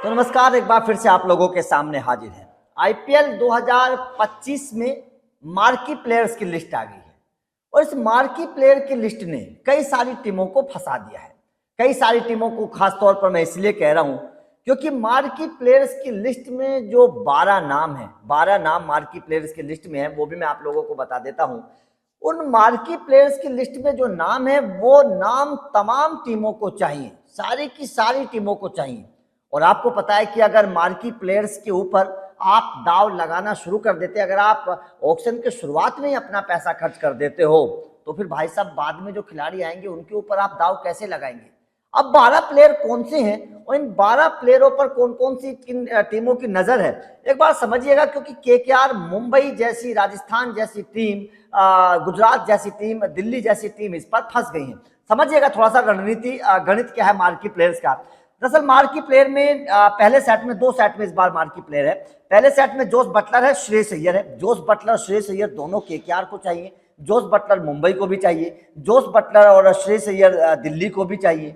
तो नमस्कार, एक बार फिर से आप लोगों के सामने हाजिर है। आईपीएल 2025 में मार्की प्लेयर्स की लिस्ट आ गई है और इस मार्की प्लेयर की लिस्ट ने कई सारी टीमों को फंसा दिया है। कई सारी टीमों को खास तौर पर मैं इसलिए कह रहा हूं क्योंकि मार्की प्लेयर्स की लिस्ट में जो 12 नाम है, 12 नाम मार्की प्लेयर्स की लिस्ट में है, वो भी मैं आप लोगों को बता देता हूं। उन मार्की प्लेयर्स की लिस्ट में जो नाम है वो नाम तमाम टीमों को चाहिए, सारी की सारी टीमों को चाहिए। और आपको पता है कि अगर मार्की प्लेयर्स के ऊपर आप दाव लगाना शुरू कर देते, अगर आप ऑक्शन के शुरुआत में ही अपना पैसा खर्च कर देते हो, तो फिर भाई साहब बाद में जो खिलाड़ी आएंगे उनके ऊपर आप दाव कैसे लगाएंगे। अब 12 प्लेयर कौन से हैं और इन 12 प्लेयरों पर कौन कौन सी किन टीमों की नजर है, एक बार समझिएगा। क्योंकि केकेआर, मुंबई जैसी, राजस्थान जैसी टीम, गुजरात जैसी टीम, दिल्ली जैसी टीम इस पर फंस गई है। समझिएगा थोड़ा सा रणनीति, गणित क्या है मार्की प्लेयर्स का। दरअसल मार्की प्लेयर में पहले सेट में, 2 सेट में इस बार मार्की प्लेयर है। पहले सेट में जोस बटलर है, श्रेयस अय्यर है। जोस बटलर, श्रेयस अय्यर दोनों केकेआर को चाहिए। जोस बटलर मुंबई को भी चाहिए, जोस बटलर और श्रेयस अय्यर दिल्ली को भी चाहिए,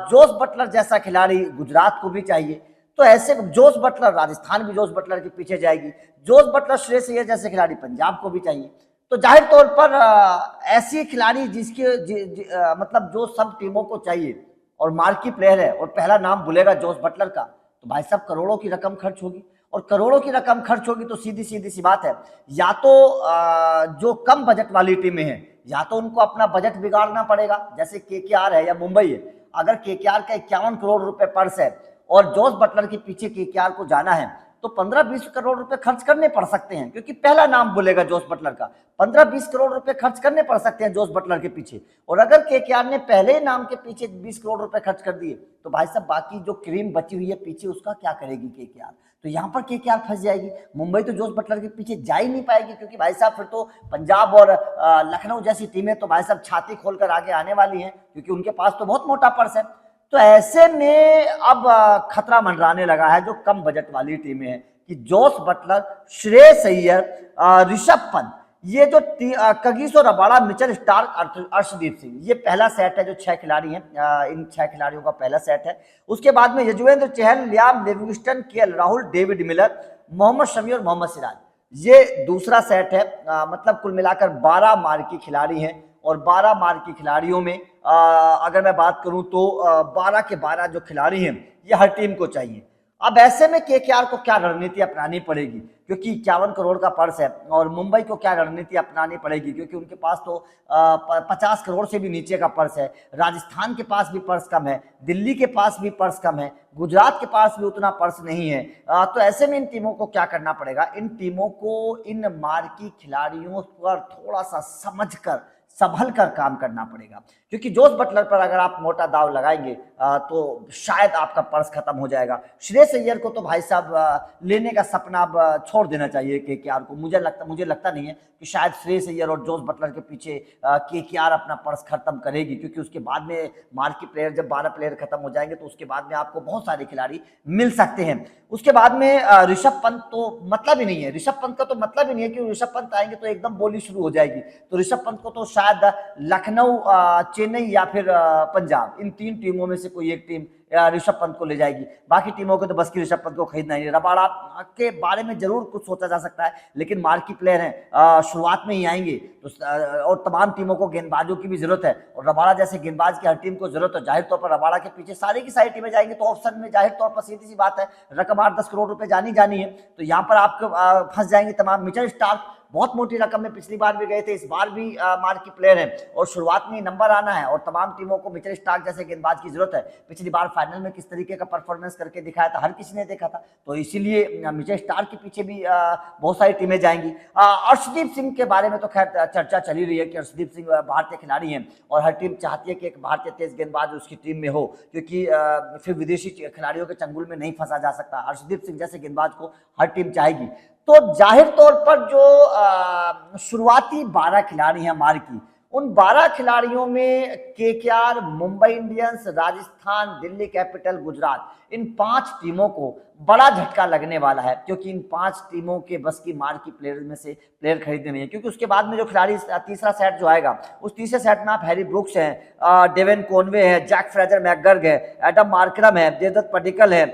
जोस बटलर जैसा खिलाड़ी गुजरात को भी चाहिए। तो ऐसे जोस बटलर, राजस्थान भी जोस बटलर के पीछे जाएगी। जोस बटलर, श्रेयस अय्यर जैसे खिलाड़ी पंजाब को भी चाहिए। तो जाहिर तौर पर ऐसी खिलाड़ी जिसके मतलब जो सब टीमों को चाहिए और मार्की प्लेयर है और पहला नाम बुलेगा जोस बटलर का, तो भाई साहब करोड़ों की रकम खर्च होगी। और करोड़ों की रकम खर्च होगी तो सीधी सीधी सी बात है, या तो जो कम बजट वाली टीमें हैं, या तो उनको अपना बजट बिगाड़ना पड़ेगा, जैसे केकेआर है या मुंबई है। अगर केकेआर का 51 करोड़ रुपए पर्स है और जोस बटलर के पीछे केकेआर को जाना है, तो 15-20 करोड़ रुपए खर्च करने पड़ सकते हैं, क्योंकि पहला नाम बोलेगा जोस बटलर का। 15-20 करोड़ रुपए खर्च करने पड़ सकते हैं जोस बटलर के पीछे। और अगर केकेआर ने पहले ही नाम के पीछे 20 करोड़ रुपए खर्च कर दिए, तो भाई साहब बाकी जो क्रीम बची हुई है पीछे, उसका क्या करेगी केकेआर। तो यहां पर केकेआर फंस जाएगी। मुंबई तो जोस बटलर के पीछे जा ही नहीं पाएगी, क्योंकि भाई साहब फिर तो पंजाब और लखनऊ जैसी टीमें तो भाई साहब छाती खोलकर आगे आने वाली हैं, क्योंकि उनके पास तो बहुत मोटा पर्स है। तो ऐसे में अब खतरा मंडराने लगा है जो कम बजट वाली टीमें हैं, कि जोस बटलर, श्रेयस अय्यर, ऋषभ पंत, ये जो Kagiso Rabada, Mitchell Starc, Arshdeep Singh, ये पहला सेट है जो 6 खिलाड़ी हैं। इन 6 खिलाड़ियों का पहला सेट है। उसके बाद में Yuzvendra Chahal, Liam Livingstone, KL Rahul, David Miller, Mohammed Shami और मोहम्मद सिराज, ये दूसरा सेट है। मतलब कुल मिलाकर 12 मार्की खिलाड़ी हैं। और 12 मार्की खिलाड़ियों में अगर मैं बात करूं तो 12 के 12 जो खिलाड़ी हैं ये हर टीम को चाहिए। अब ऐसे में केकेआर को क्या रणनीति अपनानी पड़ेगी, क्योंकि 51 करोड़ का पर्स है, और मुंबई को क्या रणनीति अपनानी पड़ेगी, क्योंकि उनके पास तो 50 करोड़ से भी नीचे का पर्स है। राजस्थान के पास भी पर्स कम है, दिल्ली के पास भी पर्स कम है, गुजरात के पास भी उतना पर्स नहीं है। तो ऐसे में इन टीमों को क्या करना पड़ेगा, इन टीमों को इन मार्की खिलाड़ियों पर थोड़ा सा समझ कर, संभल कर काम करना पड़ेगा। क्योंकि जोस बटलर पर अगर आप मोटा दाव लगाएंगे तो शायद आपका पर्स खत्म हो जाएगा। श्रेयस अय्यर को तो भाई साहब लेने का सपना अब छोड़ देना चाहिए केकेआर को। मुझे लगता नहीं है कि शायद श्रेयस अय्यर और जोस बटलर के पीछे केकेआर अपना पर्स खत्म करेगी, क्योंकि उसके बाद में मार्की प्लेयर, जब 12 प्लेयर खत्म हो जाएंगे तो उसके बाद में आपको बहुत सारे खिलाड़ी मिल सकते हैं। उसके बाद में ऋषभ पंत तो मतलब ही नहीं है, ऋषभ पंत का तो मतलब ही नहीं है कि ऋषभ पंत आएंगे तो एकदम बोली शुरू हो जाएगी। तो ऋषभ पंत को तो शायद लखनऊ, चेन्नई या फिर पंजाब, इन 3 टीमों में से कोई एक टीम ऋषभ पंत को ले जाएगी। बाकी टीमों को तो बस की ऋषभ पंत को खरीदना ही है। रबाड़ा के बारे में जरूर कुछ सोचा जा सकता है, लेकिन मार्की प्लेयर हैं, शुरुआत में ही आएंगे तो और तमाम टीमों को गेंदबाजों की भी जरूरत है, और रबाड़ा जैसे गेंदबाज की हर टीम को जरूरत है। जाहिर तौर पर रबाड़ा के पीछे सारी की सारी टीमें जाएंगी, तो ऑप्शन में जाहिर तौर पर सीधी सी बात है, रकम 8-10 करोड़ रुपए जानी है। तो यहाँ पर आप फंस जाएंगे तमाम। मिचेल स्टार्क बहुत मोटी रकम में पिछली बार भी गए थे, इस बार भी मार्की प्लेयर है, और शुरुआत में नंबर आना है, और तमाम टीमों को मिचेल स्टार्क जैसे गेंदबाज की जरूरत है। पिछली बार फाइनल में किस तरीके का परफॉर्मेंस करके दिखाया था, हर किसी ने देखा था। तो इसीलिए मिचेल स्टार्क के पीछे भी बहुत सारी टीमें जाएंगी। अर्शदीप सिंह के बारे में तो खैर चर्चा चली रही है कि अर्शदीप सिंह भारतीय खिलाड़ी हैं, और हर टीम चाहती है कि एक भारतीय तेज गेंदबाज उसकी टीम में हो, क्योंकि फिर विदेशी खिलाड़ियों के चंगुल में नहीं फंसा जा सकता। अर्शदीप सिंह जैसे गेंदबाज को हर टीम चाहेगी। तो जाहिर तौर पर जो शुरुआती 12 खिलाड़ी हैं मार्की, उन 12 खिलाड़ियों में KKR, Mumbai Indians, Rajasthan, Delhi capital, Gujarat, इन 5 टीमों को बड़ा झटका लगने वाला है, क्योंकि इन 5 टीमों के बस की मार की प्लेयर में से प्लेयर खरीदने नहीं है। क्योंकि उसके बाद में जो खिलाड़ी तीसरा सेट जो आएगा, उस तीसरे सेट में आप हैरी ब्रुक्स हैं, डेवन कॉनवे है, जैक फ्रेजर मैकगर्ग है, एडम मार्करम है, देवदत्त पडिक्कल है,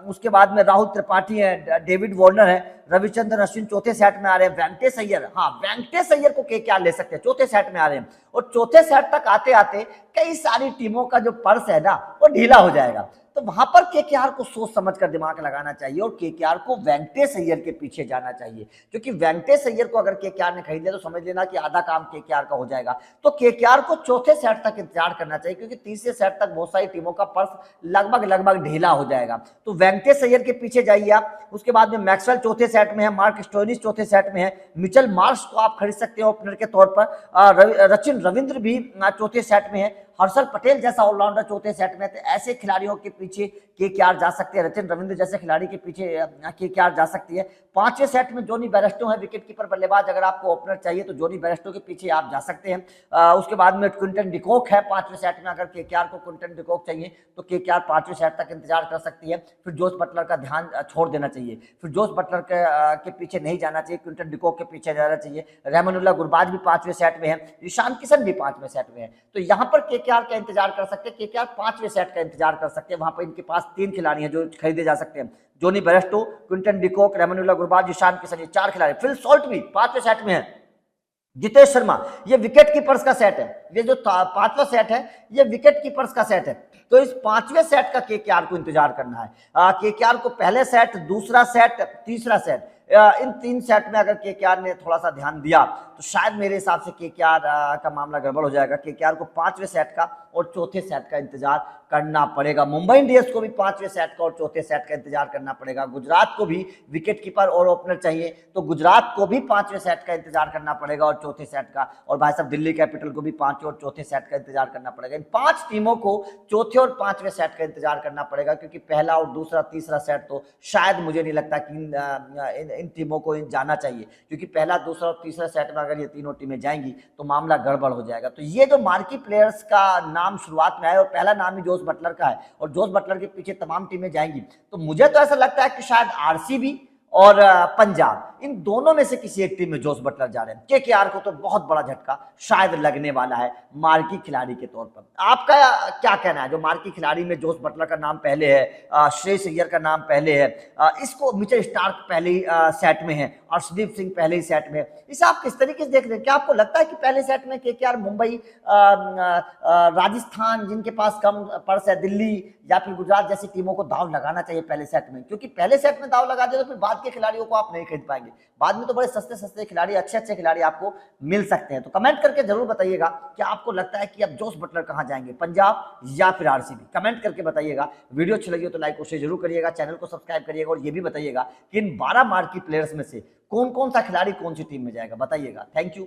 उसके बाद में राहुल त्रिपाठी है, डेविड वार्नर है, रविचंद्रन अश्विन चौथे सेट में आ रहे हैं, वेंकटेश अय्यर, हाँ वेंकटेश अय्यर को केकेआर ले सकते हैं, चौथे सेट में आ रहे हैं। और चौथे सेट तक आते आते कई सारी टीमों का जो पर्स है ना वो ढीला हो जाएगा। तो वहां पर केकेआर को सोच समझ कर दिमाग लगाना चाहिए और केकेआर को वेंकटेश अय्यर के पीछे जाना चाहिए, क्योंकि वेंकटेश अय्यर को अगर केकेआर ने खरीद लिया तो समझ लेना कि आधा काम केकेआर का हो जाएगा। तो केकेआर को चौथे सेट तक इंतजार करना चाहिए, क्योंकि तीसरे सेट तक बहुत सारी टीमों का पर्स लगभग ढीला हो जाएगा। तो वेंकटेश अय्यर के पीछे जाइए आप। उसके बाद में मैक्सवेल चौथे सेट में है, मार्क स्टोइनिस चौथे सेट में है, मिचेल मार्श को आप खरीद सकते हो ओपनर के तौर पर, सचिन रविंद्र भी चौथे सेट में है, हर्षल पटेल जैसा ऑलराउंडर चौथे सेट में। तो ऐसे खिलाड़ियों के पीछे केकेआर जा सकते हैं, सचिन रविंद्र जैसे खिलाड़ी के पीछे केकेआर जा सकती है। पांचवें सेट में जोनी बेयरस्टो है, विकेट कीपर बल्लेबाज, अगर आपको ओपनर चाहिए तो जोनी बेयरस्टो के पीछे आप जा सकते हैं। उसके बाद में क्विंटन डिकॉक है पांचवें सेट में, अगर केकेआर को क्विंटन डिकॉक चाहिए तो केकेआर पांचवें सेट तक इंतजार कर सकती है। फिर जोस बटलर का ध्यान छोड़ देना चाहिए, फिर जोस बटलर के पीछे नहीं जाना चाहिए, क्विंटन डिकॉक के पीछे जाना चाहिए। रहमानुल्लाह गुरबाज भी पांचवें सेट में है, ईशान किशन भी पांचवें सेट में है। तो यहाँ पर केकेआर का इंतजार कर सकते हैं, केकेआर पांचवें सेट का इंतजार कर सकते हैं। वहां पर इनके पास 3 खिलाड़ी हैं जो खरीदे जा सकते हैं, Jonny Bairstow, Quinton de Kock, Rahmanullah Gurbaz, Ishan Kishan, ये 4 खिलाड़ी। फिल सॉल्ट भी पांचवें सेट में है, जितेश शर्मा, ये विकेट कीपर्स का सेट है। ये जो पांचवा सेट है ये विकेट कीपर्स का सेट है। तो इस पांचवें सेट का केकेआर को इंतजार करना है। केकेआर को पहले सेट, दूसरा सेट, तीसरा सेट, इन 3 सेट में अगर केकेआर ने थोड़ा सा ध्यान दिया तो शायद मेरे हिसाब से केकेआर का मामला गड़बड़ हो जाएगा। केकेआर को पांचवें सेट का और चौथे सेट का इंतजार करना पड़ेगा। मुंबई इंडियंस को भी पांचवें सेट का और चौथे सेट का इंतजार करना पड़ेगा। गुजरात को भी विकेट कीपर और ओपनर चाहिए, तो गुजरात को भी पांचवें सेट का इंतजार करना पड़ेगा और चौथे सेट का। और भाई साहब दिल्ली कैपिटल को भी पांचवें और चौथे सेट का इंतजार करना पड़ेगा। इन 5 टीमों को चौथे और पांचवें सेट का इंतजार करना पड़ेगा, क्योंकि पहला और दूसरा तीसरा सेट तो शायद मुझे नहीं लगता कि इन टीमों को जाना चाहिए, क्योंकि पहला, दूसरा और तीसरा सेट में अगर ये तीनों टीमें जाएंगी तो मामला गड़बड़ हो जाएगा। तो ये जो मार्की प्लेयर्स का नाम शुरुआत में आया और पहला नाम ही जोस बटलर का है और जोस बटलर के पीछे तमाम टीमें जाएंगी, तो मुझे तो ऐसा लगता है कि शायद आरसीबी और पंजाब, इन दोनों में से किसी एक टीम में जोस बटलर जा रहे हैं। केकेआर को तो बहुत बड़ा झटका शायद लगने वाला है मार्की खिलाड़ी के तौर पर। आपका क्या कहना है? जो मार्की खिलाड़ी में जोस बटलर का नाम पहले है, श्रेयस अय्यर का नाम पहले है, इसको मिचेल स्टार्क पहले ही सेट में है, अर्शदीप सिंह पहले ही सेट में है, इसे आप किस तरीके से देख रहे हैं? क्या आपको लगता है कि पहले सेट में केकेआर, मुंबई, राजस्थान जिनके पास कम पर्स है, दिल्ली या फिर गुजरात जैसी टीमों को दाव लगाना चाहिए पहले सेट में? क्योंकि पहले सेट में दाव लगा दे तो फिर बाद के खिलाड़ियों को आप नहीं खरीद पाएंगे। बाद में तो बड़े सस्ते सस्ते खिलाड़ी, अच्छे अच्छे खिलाड़ी आपको मिल सकते हैं। तो कमेंट करके जरूर बताइएगा कि आपको लगता है कि अब जोस बटलर कहां जाएंगे, पंजाब या फिर आरसीबी? कमेंट करके बताइएगा। वीडियो अच्छी लगी हो तो लाइक और शेयर जरूर करिएगा, चैनल को सब्सक्राइब करिएगा और ये भी बताइएगा कि इन 12 मार्की प्लेयर्स में से कौन कौन सा खिलाड़ी कौन सी टीम में जाएगा, बताइएगा। Thank you.